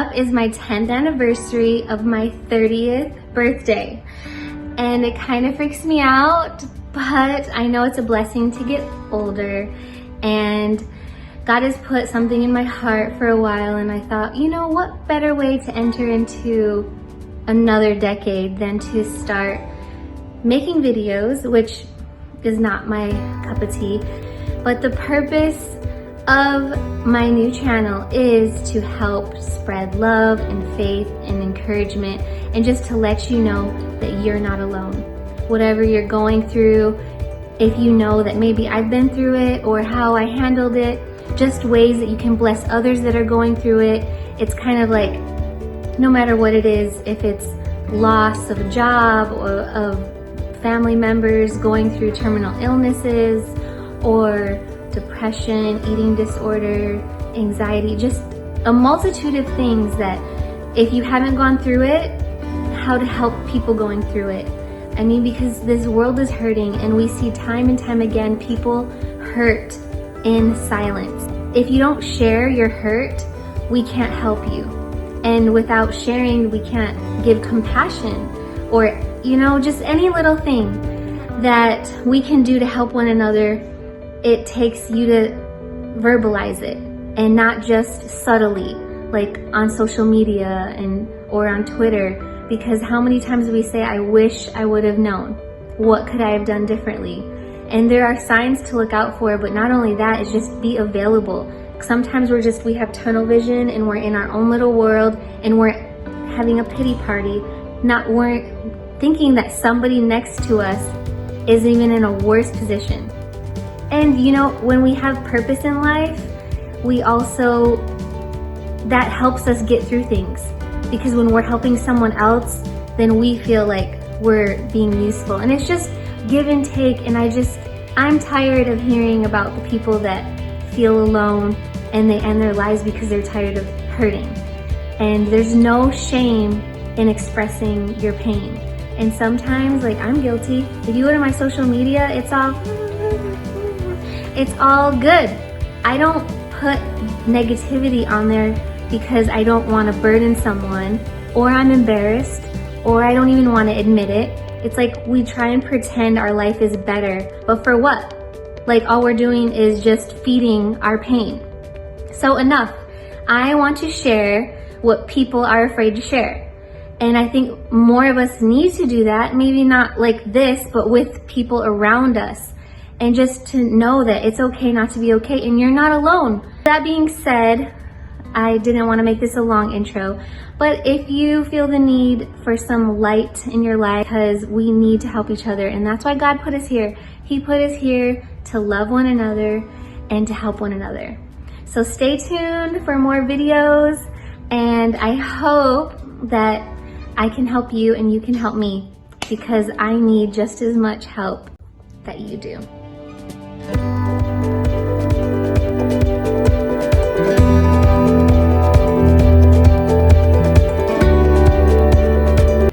up is my 10th anniversary of my 30th birthday. And it kind of freaks me out, but I know it's a blessing to get older. And God has put something in my heart for a while, and I thought, you know, what better way to enter into another decade than to start making videos, which is not my cup of tea. But the purpose of my new channel is to help spread love and faith and encouragement, and just to let you know that you're not alone. Whatever you're going through, if you know that maybe I've been through it or how I handled it, just ways that you can bless others that are going through it. It's kind of like, no matter what it is, if it's loss of a job or of family members going through terminal illnesses, or depression, eating disorder, anxiety, just a multitude of things that if you haven't gone through it, how to help people going through it. I mean, because this world is hurting, and we see time and time again people hurt in silence. If you don't share your hurt, we can't help you. And without sharing, we can't give compassion, or, you know, just any little thing that we can do to help one another. It takes you to verbalize it, and not just subtly, like on social media or on Twitter. Because how many times do we say, I wish I would have known? What could I have done differently? And there are signs to look out for, but not only that, it's just be available. Sometimes we have tunnel vision, and we're in our own little world, and we're having a pity party, we're thinking that somebody next to us is even in a worse position. And you know, when we have purpose in life, that helps us get through things. Because when we're helping someone else, then we feel like we're being useful. And it's just give and take. And I'm tired of hearing about the people that feel alone and they end their lives because they're tired of hurting. And there's no shame in expressing your pain. And sometimes, like, I'm guilty. If you go to my social media, it's all good. I don't put negativity on there because I don't want to burden someone, or I'm embarrassed, or I don't even want to admit it. It's like we try and pretend our life is better, but for what? Like, all we're doing is just feeding our pain. So enough. I want to share what people are afraid to share. And I think more of us need to do that, maybe not like this, but with people around us. And just to know that it's okay not to be okay, and you're not alone. That being said, I didn't want to make this a long intro, but if you feel the need for some light in your life, because we need to help each other, and that's why God put us here. He put us here to love one another and to help one another. So stay tuned for more videos, and I hope that I can help you and you can help me, because I need just as much help that you do.